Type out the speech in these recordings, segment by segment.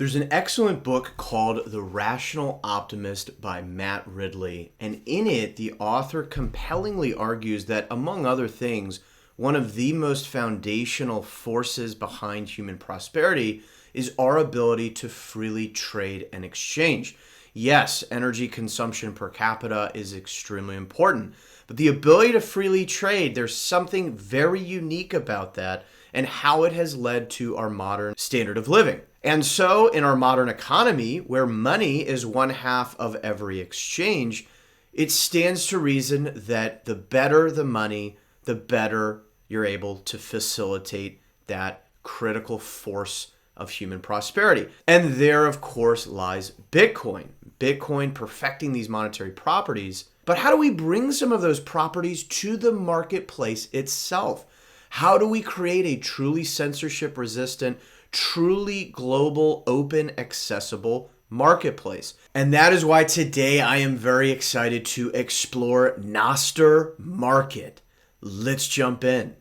There's an excellent book called The Rational Optimist by Matt Ridley, and in it, the author compellingly argues that, among other things, one of the most foundational forces behind human prosperity is our ability to freely trade and exchange. Yes, energy consumption per capita is extremely important, but the ability to freely trade, there's something very unique about that and how it has led to our modern standard of living. And so in our modern economy, where money is one half of every exchange, it stands to reason that the better the money, the better you're able to facilitate that critical force of human prosperity. And there, of course, lies Bitcoin. Bitcoin perfecting these monetary properties. But how do we bring some of those properties to the marketplace itself? How do we create a truly censorship-resistant, truly global, open, accessible marketplace? And that is why today I am very excited to explore Nostr Market. Let's jump in.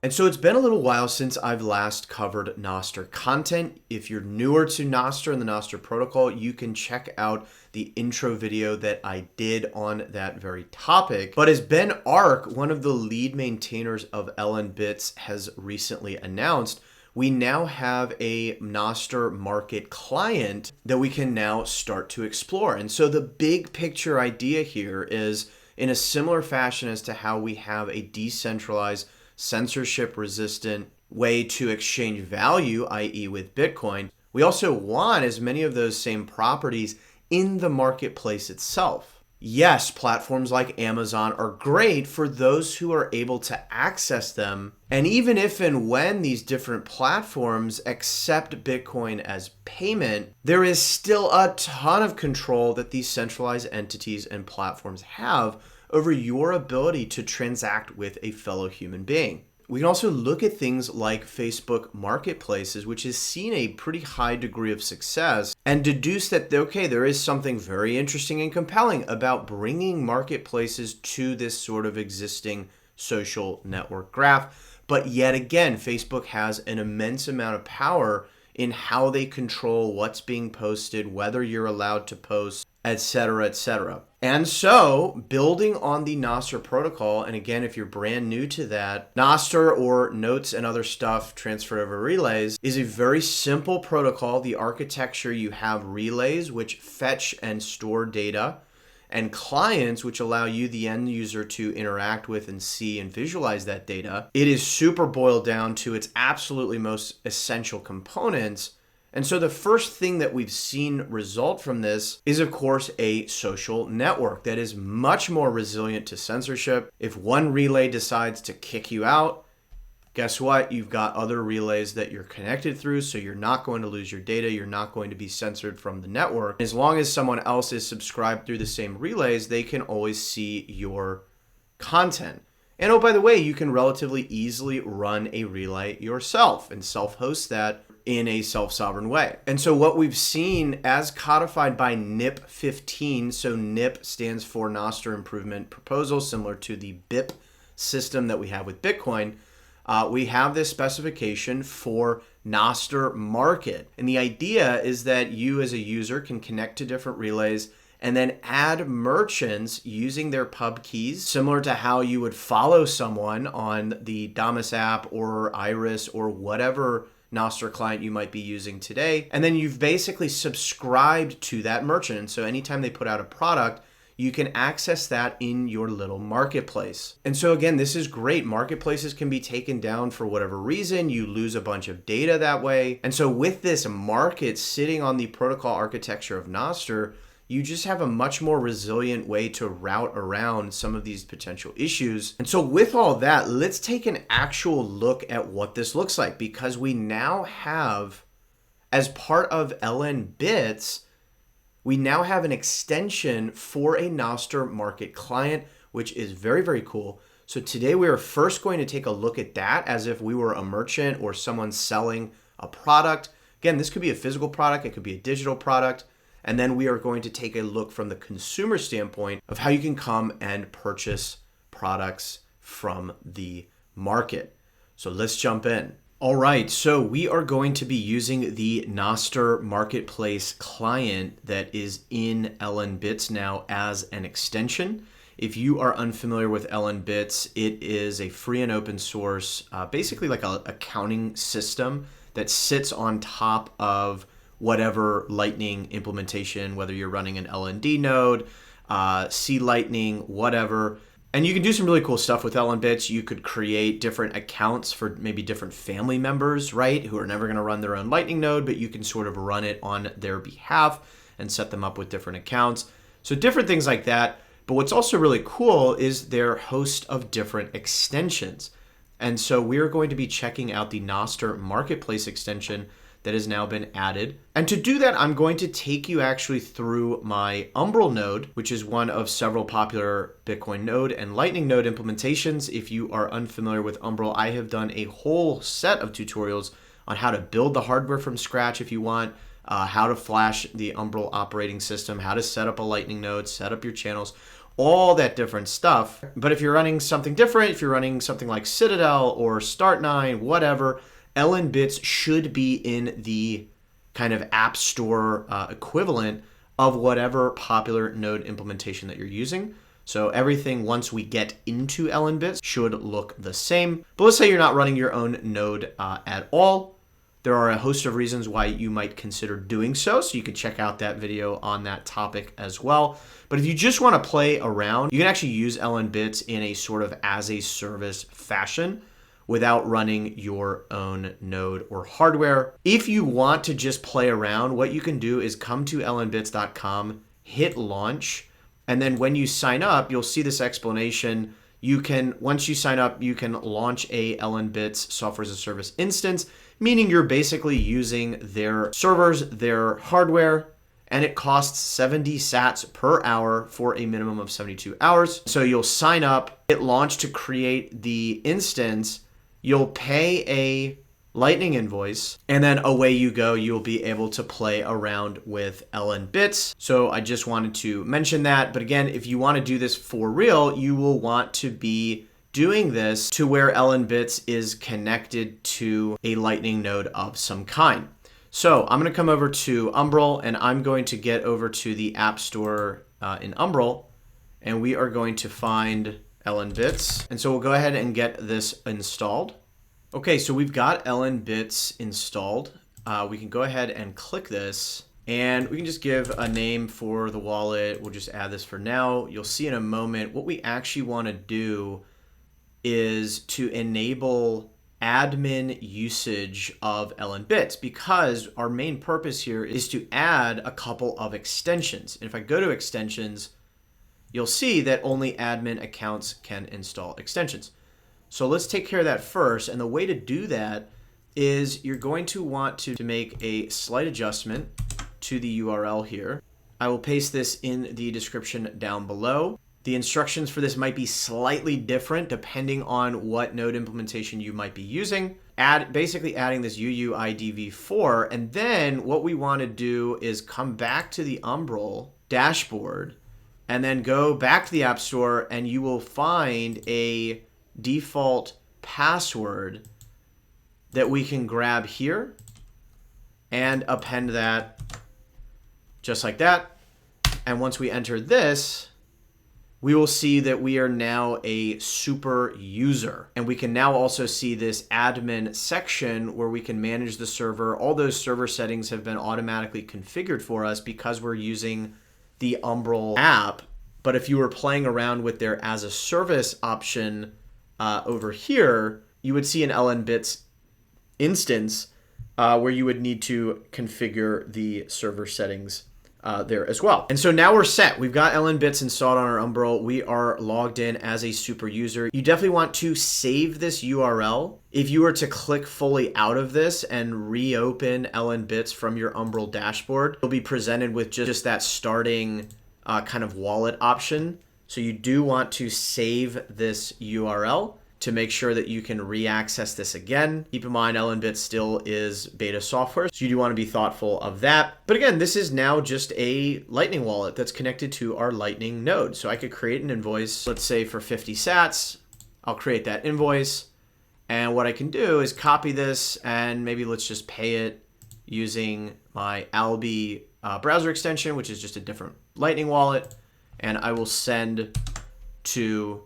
And so it's been a little while since I've last covered Nostr content. If you're newer to Nostr and the Nostr protocol, you can check out the intro video that I did on that very topic. But as Ben Ark, one of the lead maintainers of LNBits, has recently announced, we now have a Nostr Market client that we can now start to explore. And so the big picture idea here is, in a similar fashion as to how we have a decentralized, censorship-resistant way to exchange value, i.e. with Bitcoin, we also want as many of those same properties in the marketplace itself. Yes, platforms like Amazon are great for those who are able to access them. And even if and when these different platforms accept Bitcoin as payment, there is still a ton of control that these centralized entities and platforms have over your ability to transact with a fellow human being. We can also look at things like Facebook marketplaces, which has seen a pretty high degree of success, and deduce that, okay, there is something very interesting and compelling about bringing marketplaces to this sort of existing social network graph. But yet again, Facebook has an immense amount of power in how they control what's being posted, whether you're allowed to post, etc., etc. And so, building on the Nostr protocol, and again, if you're brand new to that, Nostr, or notes and other stuff transferred over relays, is a very simple protocol. The architecture, you have relays which fetch and store data, and clients which allow you, the end user, to interact with and see and visualize that data. It is super boiled down to its absolutely most essential components. And so the first thing that we've seen result from this is, of course, a social network that is much more resilient to censorship. If one relay decides to kick you out, guess what? You've got other relays that you're connected through, so you're not going to lose your data. You're not going to be censored from the network. As long as someone else is subscribed through the same relays, they can always see your content. And oh, by the way, you can relatively easily run a relay yourself and self-host that in a self-sovereign way. And so what we've seen as codified by NIP 15, so NIP stands for Nostr Improvement Proposal, similar to the BIP system that we have with Bitcoin, we have this specification for Nostr Market. And the idea is that you as a user can connect to different relays and then add merchants using their pub keys, similar to how you would follow someone on the Damus app or Iris or whatever Nostr client you might be using today. And then you've basically subscribed to that merchant. And so anytime they put out a product, you can access that in your little marketplace. And so again, this is great. Marketplaces can be taken down for whatever reason. You lose a bunch of data that way. And so with this market sitting on the protocol architecture of Nostr, you just have a much more resilient way to route around some of these potential issues. And so with all that, let's take an actual look at what this looks like, because we now have, as part of LNBits, we now have an extension for a Nostr Market client, which is very, very cool. So today we are first going to take a look at that as if we were a merchant or someone selling a product. Again, this could be a physical product, it could be a digital product. And then we are going to take a look from the consumer standpoint of how you can come and purchase products from the market. So let's jump in. All right, so we are going to be using the Nostr Marketplace client that is in LNBits now as an extension. If you are unfamiliar with LNBits, it is a free and open source, basically like an accounting system that sits on top of whatever Lightning implementation, whether you're running an LND node, C Lightning, whatever. And you can do some really cool stuff with LNBits. You could create different accounts for maybe different family members, right, who are never going to run their own Lightning node, but you can sort of run it on their behalf and set them up with different accounts. So different things like that. But what's also really cool is their host of different extensions. And so we're going to be checking out the Nostr Marketplace extension that has now been added. And to do that, I'm going to take you actually through my Umbrel node, which is one of several popular Bitcoin node and Lightning node implementations. If you are unfamiliar with Umbrel, I have done a whole set of tutorials on how to build the hardware from scratch if you want, how to flash the Umbrel operating system, how to set up a Lightning node, set up your channels, all that different stuff. But if you're running something different, if you're running something like Citadel or Start9, whatever, LNBits should be in the kind of app store equivalent of whatever popular node implementation that you're using. So everything once we get into LNBits should look the same. But let's say you're not running your own node at all. There are a host of reasons why you might consider doing so. So you can check out that video on that topic as well. But if you just want to play around, you can actually use LNBits in a sort of as a service fashion without running your own node or hardware. If you want to just play around, what you can do is come to lnbits.com, hit launch, and then when you sign up, you'll see this explanation. You can, once you sign up, you can launch a LNBits software as a service instance, meaning you're basically using their servers, their hardware, and it costs 70 sats per hour for a minimum of 72 hours. So you'll sign up, hit launch to create the instance. You'll pay a Lightning invoice, and then away you go. You'll be able to play around with LNBits. So I just wanted to mention that. But again, if you want to do this for real, you will want to be doing this to where LNBits is connected to a Lightning node of some kind. So I'm going to come over to Umbrel, and I'm going to get over to the App Store in Umbrel, and we are going to find LNBits. And so we'll go ahead and get this installed. Okay, so we've got LNBits installed. We can go ahead and click this, and we can just give a name for the wallet. We'll just add this for now. You'll see in a moment what we actually want to do is to enable admin usage of LNBits, because our main purpose here is to add a couple of extensions. And if I go to extensions, you'll see that only admin accounts can install extensions. So let's take care of that first. And the way to do that is you're going to want to make a slight adjustment to the URL here. I will paste this in the description down below. The instructions for this might be slightly different depending on what node implementation you might be using. Basically adding this UUIDv4, and then what we want to do is come back to the Umbrel dashboard and then go back to the App Store, and you will find a default password that we can grab here and append that just like that. And once we enter this, we will see that we are now a super user. And we can now also see this admin section where we can manage the server. All those server settings have been automatically configured for us because we're using the Umbrel app. But if you were playing around with their as a service option over here, you would see an LNBits instance where you would need to configure the server settings there as well. And so now we're set. We've got LNBits installed on our Umbrel. We are logged in as a super user. You definitely want to save this URL. If you were to click fully out of this and reopen LNBits from your Umbrel dashboard, you'll be presented with just that starting kind of wallet option. So you do want to save this URL to make sure that you can re-access this again. Keep in mind, LNBits still is beta software, so you do want to be thoughtful of that. But again, this is now just a Lightning wallet that's connected to our Lightning node. So I could create an invoice, let's say for 50 sats. I'll create that invoice. And what I can do is copy this and maybe let's just pay it using my Albi browser extension, which is just a different Lightning wallet. And I will send to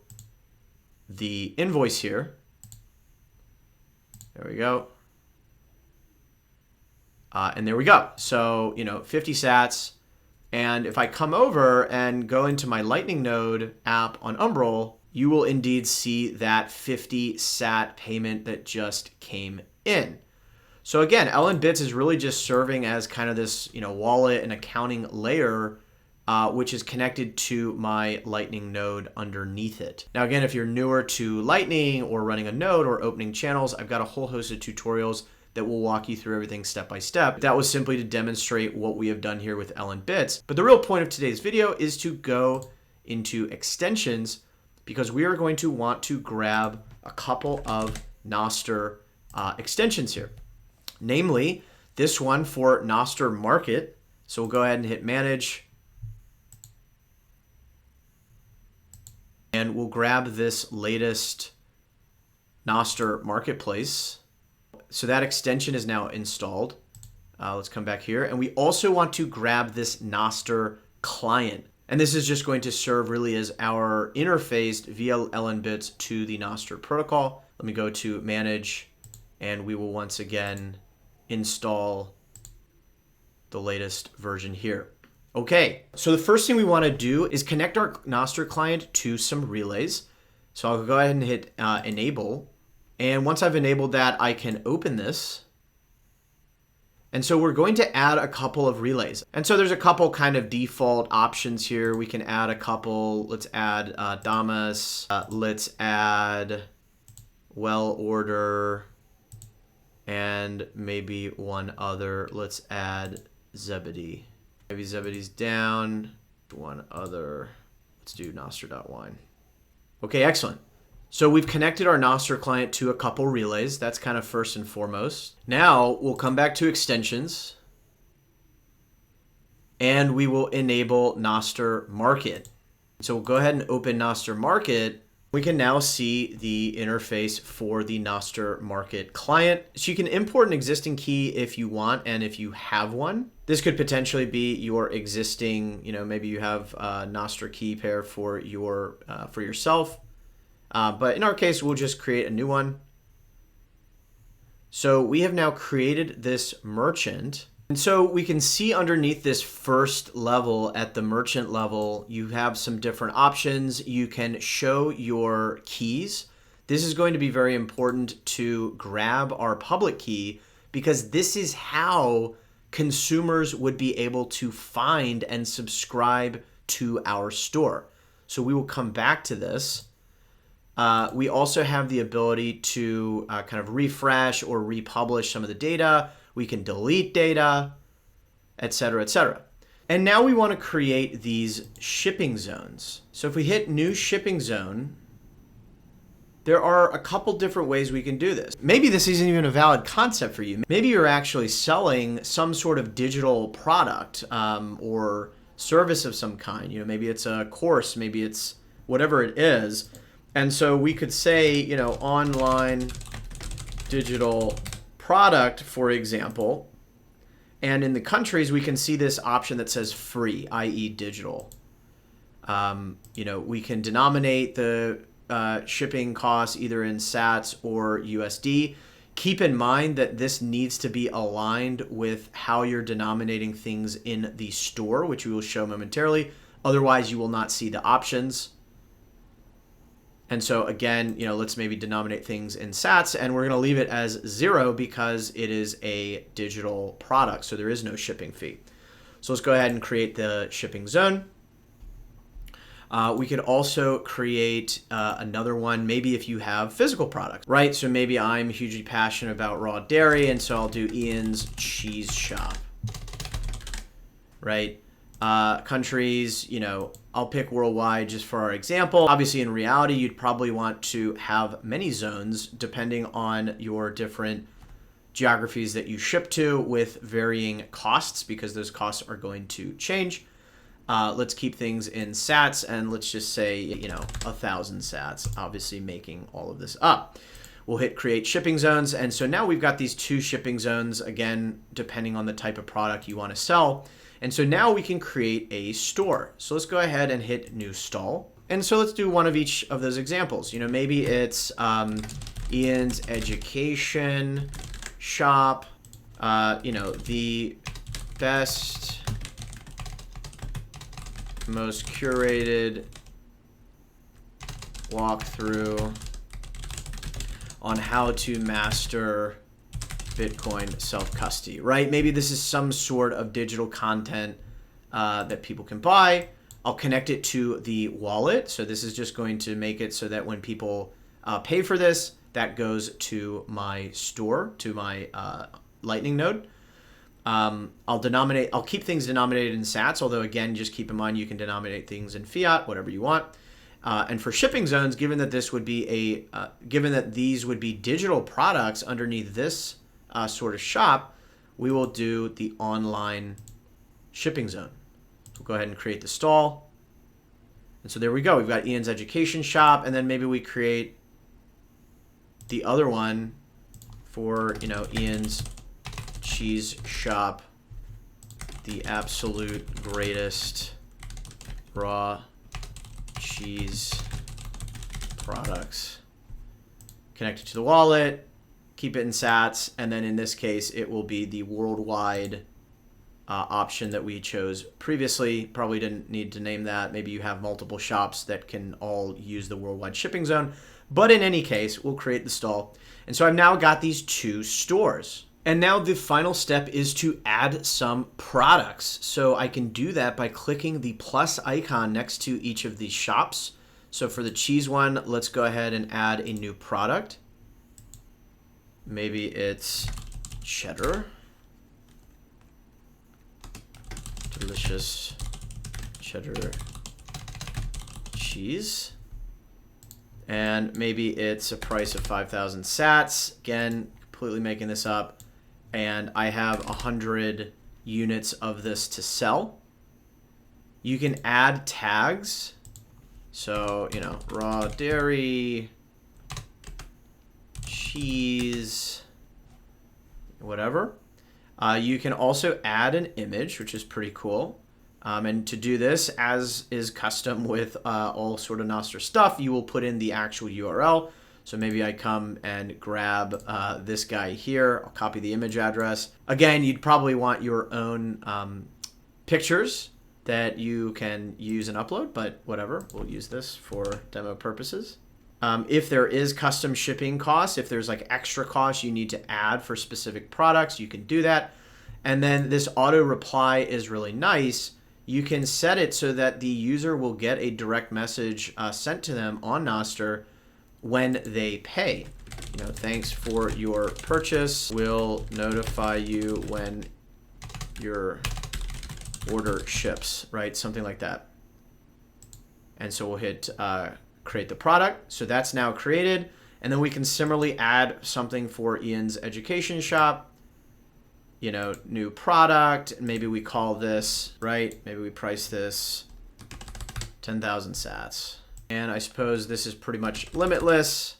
the invoice here. There we go. And there we go. So, 50 sats. And if I come over and go into my Lightning node app on Umbrel, you will indeed see that 50 sat payment that just came in. So again, LNBits is really just serving as kind of this, wallet and accounting layer, which is connected to my Lightning node underneath it. Now, again, if you're newer to Lightning or running a node or opening channels, I've got a whole host of tutorials that will walk you through everything step by step. That was simply to demonstrate what we have done here with LNBits. But the real point of today's video is to go into extensions, because we are going to want to grab a couple of Nostr extensions here. Namely, this one for Nostr Market. So we'll go ahead and hit manage. And we'll grab this latest Nostr Marketplace. So that extension is now installed. Let's come back here. And we also want to grab this Nostr client. And this is just going to serve really as our interface via LNBits to the Nostr protocol. Let me go to manage, and we will once again install the latest version here. Okay, so the first thing we want to do is connect our Nostr client to some relays. So I'll go ahead and hit enable. And once I've enabled that, I can open this. And so we're going to add a couple of relays. And so there's a couple kind of default options here. We can add a couple. Let's add Damas. Let's add well order. And maybe one other. Let's add Zebedee. Maybe Zebedee's down. One other. Let's do Nostr.wine. Okay, excellent. So we've connected our Nostr client to a couple relays. That's kind of first and foremost. Now we'll come back to extensions and we will enable Nostr Market. So we'll go ahead and open Nostr Market. We can now see the interface for the Nostr Market client. So you can import an existing key if you want and if you have one. This could potentially be your existing, maybe you have a Nostr key pair for yourself. But in our case, we'll just create a new one. So we have now created this merchant. And so we can see underneath this first level at the merchant level, you have some different options. You can show your keys. This is going to be very important to grab our public key because this is how consumers would be able to find and subscribe to our store. So we will come back to this. We also have the ability to kind of refresh or republish some of the data. We can delete data, et cetera, et cetera. And now we want to create these shipping zones. So if we hit new shipping zone, there are a couple different ways we can do this. Maybe this isn't even a valid concept for you. Maybe you're actually selling some sort of digital product or service of some kind. Maybe it's a course, maybe it's whatever it is. And so we could say, online digital product, for example. And in the countries, we can see this option that says free, i.e. digital. We can denominate the shipping costs either in sats or USD. Keep in mind that this needs to be aligned with how you're denominating things in the store, which we will show momentarily. Otherwise, you will not see the options. And so again, let's maybe denominate things in sats, and we're going to leave it as 0 because it is a digital product, so there is no shipping fee. So let's go ahead and create the shipping zone. We could also create another one, maybe if you have physical products, right? So maybe I'm hugely passionate about raw dairy, and so I'll do Ian's Cheese Shop, right? countries, you know, I'll pick worldwide just for our example. Obviously, in reality, you'd probably want to have many zones depending on your different geographies that you ship to with varying costs, because those costs are going to change. Let's keep things in sats, and let's just say, you know, 1,000 sats, obviously making all of this up. We'll hit create shipping zones. And so now we've got these 2 shipping zones, again, depending on the type of product you want to sell. And so now we can create a store. So let's go ahead and hit new stall. And so let's do one of each of those examples. You know, maybe it's Ian's education shop, you know, the best, most curated walkthrough on how to master Bitcoin self-custody, right? Maybe this is some sort of digital content that people can buy. I'll connect it to the wallet. So this is just going to make it so that when people pay for this, that goes to my store, to my Lightning node. I'll keep things denominated in sats, although again, just keep in mind you can denominate things in fiat, whatever you want. And for shipping zones, given that this would be given that these would be digital products underneath this sort of shop, we will do the online shipping zone. So we'll go ahead and create the stall. And so there we go. We've got Ian's education shop, and then maybe we create the other one for, you know, Ian's cheese shop, the absolute greatest raw cheese products. Connect it to the wallet, keep it in sats, and then in this case, it will be the worldwide option that we chose previously. Probably didn't need to name that. Maybe you have multiple shops that can all use the worldwide shipping zone. But in any case, we'll create the stall. And so I've now got these 2 stores. And now the final step is to add some products. So I can do that by clicking the plus icon next to each of these shops. So for the cheese one, let's go ahead and add a new product. Maybe it's cheddar. Delicious cheddar cheese. And maybe it's a price of 5,000 sats. Again, completely making this up. And I have 100 units of this to sell. You can add tags. So, you know, raw dairy, cheese, whatever. You can also add an image, which is pretty cool. And to do this, as is custom with all sort of Nostr stuff, you will put in the actual URL. So maybe I come and grab this guy here. I'll copy the image address. Again, you'd probably want your own pictures that you can use and upload, but whatever, we'll use this for demo purposes. If there is custom shipping costs, if there's like extra costs you need to add for specific products, you can do that. And then this auto reply is really nice. You can set it so that the user will get a direct message sent to them on Nostr when they pay. You know, thanks for your purchase. We'll notify you when your order ships, right? Something like that. And so we'll hit create the product. So that's now created. And then we can similarly add something for Ian's education shop. You know, new product. Maybe we call this, right? Maybe we price this 10,000 sats. And I suppose this is pretty much limitless,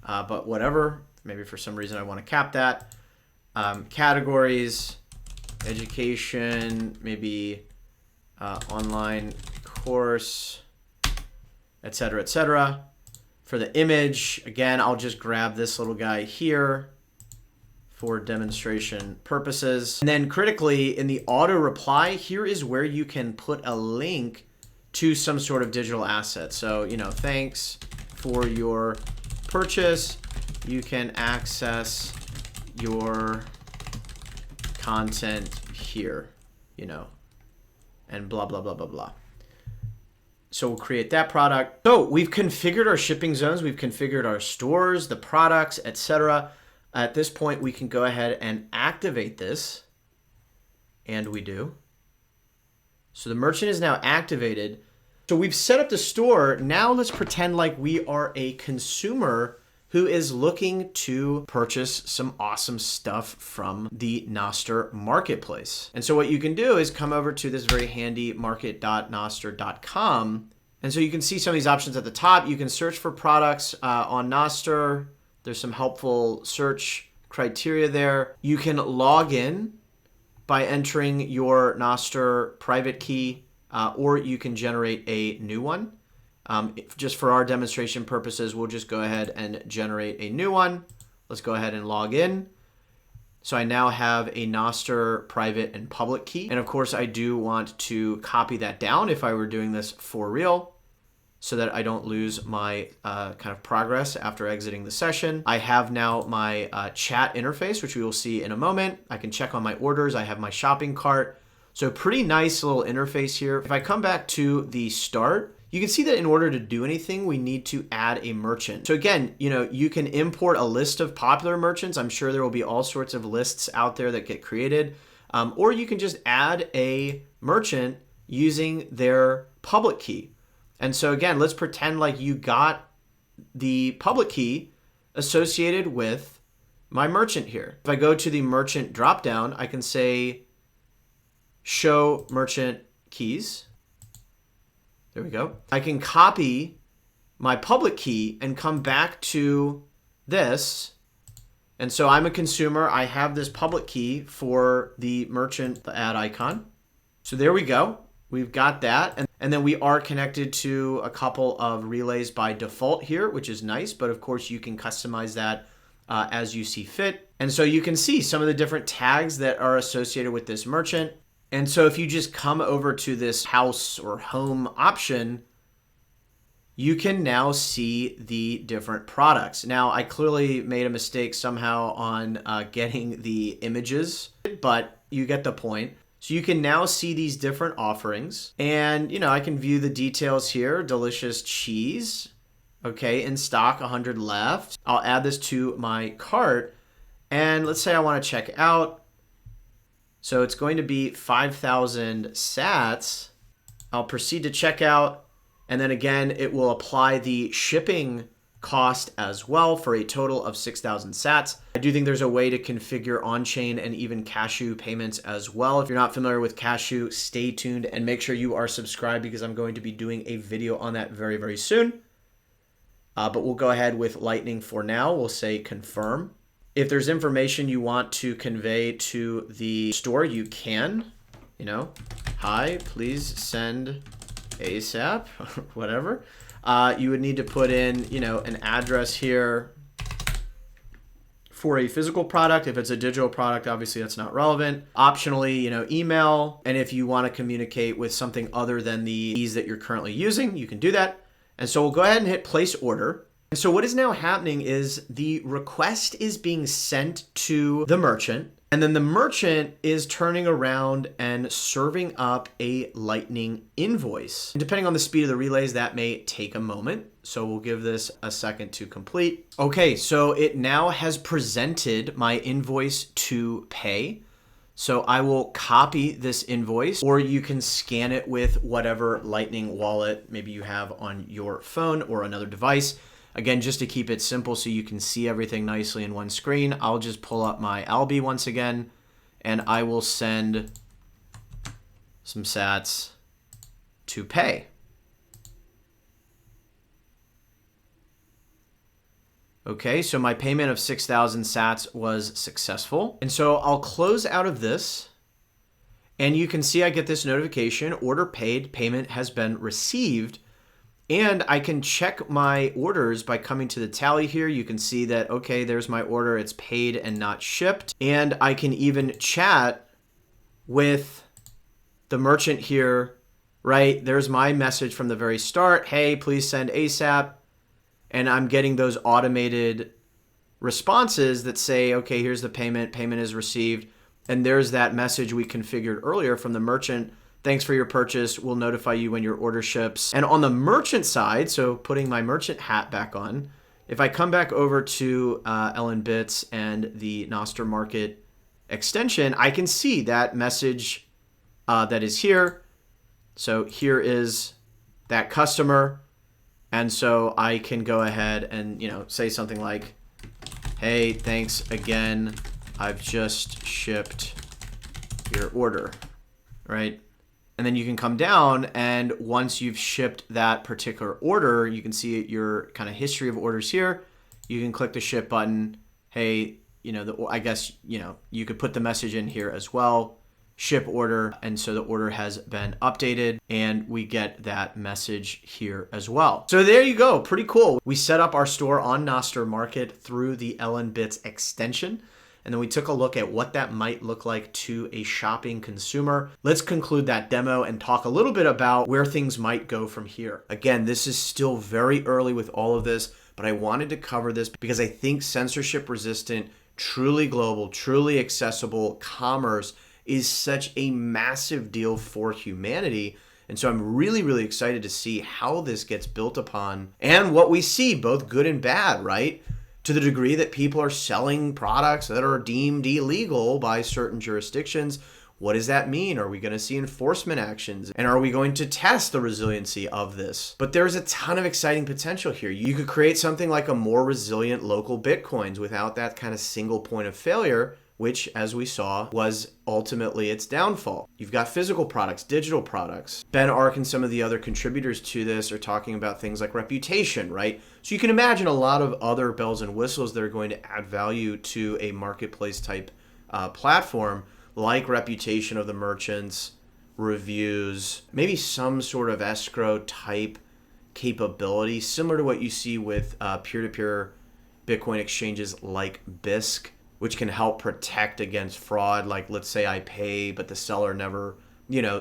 but whatever. Maybe for some reason I want to cap that. Categories, education, maybe online course, etc., etc. For the image, again, I'll just grab this little guy here for demonstration purposes. And then critically, in the auto reply, here is where you can put a link to some sort of digital asset. So, you know, thanks for your purchase. You can access your content here, you know, and blah, blah, blah, blah, blah. So we'll create that product. So we've configured our shipping zones. We've configured our stores, the products, etc. At this point, we can go ahead and activate this. And we do. So the merchant is now activated. So we've set up the store. Now let's pretend like we are a consumer who is looking to purchase some awesome stuff from the Nostr Marketplace. And so what you can do is come over to this very handy market.nostr.com. And so you can see some of these options at the top. You can search for products on Nostr. There's some helpful search criteria there. You can log in by entering your Nostr private key, or you can generate a new one. Just for our demonstration purposes, we'll just go ahead and generate a new one. Let's go ahead and log in. So I now have a Nostr private and public key. And of course, I do want to copy that down if I were doing this for real, so that I don't lose my kind of progress after exiting the session. I have now my chat interface, which we will see in a moment. I can check on my orders. I have my shopping cart. So pretty nice little interface here. If I come back to the start, you can see that in order to do anything, we need to add a merchant. So again, you can import a list of popular merchants. I'm sure there will be all sorts of lists out there that get created. Or you can just add a merchant using their public key. And so again, let's pretend like you got the public key associated with my merchant here. If I go to the merchant dropdown, I can say show merchant keys. There we go. I can copy my public key and come back to this. And so I'm a consumer. I have this public key for the merchant add icon. So there we go. We've got that. And then we are connected to a couple of relays by default here, which is nice. But of course, you can customize that as you see fit. And so you can see some of the different tags that are associated with this merchant. And so if you just come over to this house or home option, you can now see the different products. Now, I clearly made a mistake somehow on getting the images, but you get the point. So you can now see these different offerings, and I can view the details here. Delicious cheese, okay, in stock, 100 left. I'll add this to my cart, and let's say I want to check out. So it's going to be 5,000 sats. I'll proceed to checkout, and then again, it will apply the shipping cost as well for a total of 6,000 sats. I do think there's a way to configure on-chain and even Cashew payments as well. If you're not familiar with Cashew, stay tuned and make sure you are subscribed because I'm going to be doing a video on that very, very soon. But we'll go ahead with Lightning for now. We'll say confirm. If there's information you want to convey to the store, you can, hi, please send ASAP, whatever. You would need to put in, an address here for a physical product. If it's a digital product, obviously that's not relevant. Optionally, email. And if you want to communicate with something other than the keys that you're currently using, you can do that. And so we'll go ahead and hit place order. And so what is now happening is the request is being sent to the merchant. And then the merchant is turning around and serving up a Lightning invoice. And depending on the speed of the relays, that may take a moment. So we'll give this a second to complete. Okay, so it now has presented my invoice to pay. So I will copy this invoice, or you can scan it with whatever Lightning wallet maybe you have on your phone or another device. Again, just to keep it simple so you can see everything nicely in one screen, I'll just pull up my Albi once again, and I will send some sats to pay. Okay, so my payment of 6,000 sats was successful. And so I'll close out of this, and you can see I get this notification, order paid, payment has been received. And I can check my orders by coming to the tally here. You can see that, okay, there's my order. It's paid and not shipped. And I can even chat with the merchant here, right? There's my message from the very start. Hey, please send ASAP. And I'm getting those automated responses that say, okay, here's the payment. Payment is received. And there's that message we configured earlier from the merchant. Thanks for your purchase. We'll notify you when your order ships. And on the merchant side, so putting my merchant hat back on, if I come back over to LNBits and the Nostr Market extension, I can see that message that is here. So here is that customer. And so I can go ahead and, say something like, hey, thanks again. I've just shipped your order, right? And then you can come down, and once you've shipped that particular order, you can see your kind of history of orders here. You can click the ship button. Hey, I guess, you could put the message in here as well. Ship order, and so the order has been updated, and we get that message here as well. So there you go, pretty cool. We set up our store on Nostr Market through the LNBits extension, and then we took a look at what that might look like to a shopping consumer. Let's conclude that demo and talk a little bit about where things might go from here. Again, this is still very early with all of this, but I wanted to cover this because I think censorship resistant, truly global, truly accessible commerce is such a massive deal for humanity. And so I'm really, really excited to see how this gets built upon and what we see, both good and bad, right? To the degree that people are selling products that are deemed illegal by certain jurisdictions. What does that mean? Are we going to see enforcement actions? And are we going to test the resiliency of this? But there's a ton of exciting potential here. You could create something like a more resilient local Bitcoins without that kind of single point of failure, which, as we saw, was ultimately its downfall. You've got physical products, digital products. Ben Ark and some of the other contributors to this are talking about things like reputation, right? So you can imagine a lot of other bells and whistles that are going to add value to a marketplace type platform, like reputation of the merchants, reviews, maybe some sort of escrow type capability, similar to what you see with peer-to-peer Bitcoin exchanges like Bisq, which can help protect against fraud. Like, let's say I pay, but the seller never,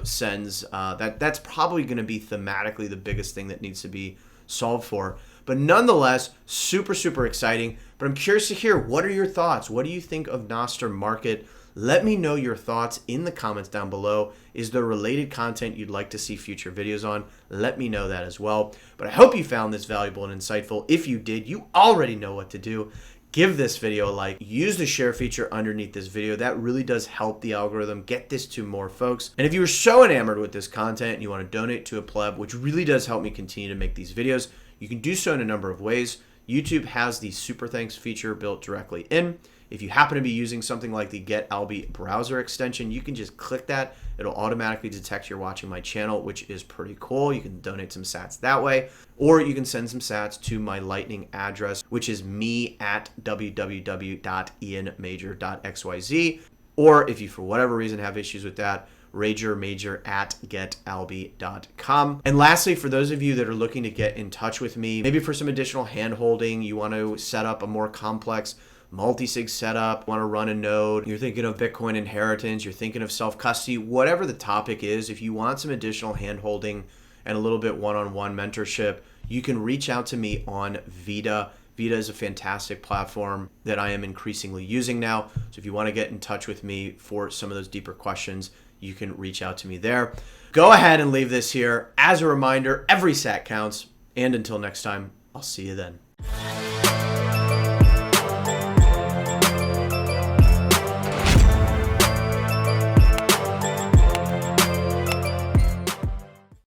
sends. That's probably going to be thematically the biggest thing that needs to be solved for. But nonetheless, super, super exciting. But I'm curious to hear, what are your thoughts? What do you think of Nostr Market? Let me know your thoughts in the comments down below. Is there related content you'd like to see future videos on? Let me know that as well. But I hope you found this valuable and insightful. If you did, you already know what to do. Give this video a like, use the share feature underneath this video. That really does help the algorithm get this to more folks. And if you were so enamored with this content and you want to donate to a pleb, which really does help me continue to make these videos, you can do so in a number of ways. YouTube has the super thanks feature built directly in. If you happen to be using something like the Get Alby browser extension, you can just click that. It'll automatically detect you're watching my channel, which is pretty cool. You can donate some sats that way, or you can send some sats to my Lightning address, which is me@www.ianmajor.xyz. Or if you, for whatever reason, have issues with that, ragermajor@getalby.com. And lastly, for those of you that are looking to get in touch with me, maybe for some additional hand-holding, you want to set up a more complex multi-sig setup, want to run a node, you're thinking of Bitcoin inheritance, you're thinking of self-custody, whatever the topic is, if you want some additional hand-holding and a little bit one-on-one mentorship, you can reach out to me on Vita. Vita is a fantastic platform that I am increasingly using now. So if you want to get in touch with me for some of those deeper questions, you can reach out to me there. Go ahead and leave this here. As a reminder, every sat counts. And until next time, I'll see you then.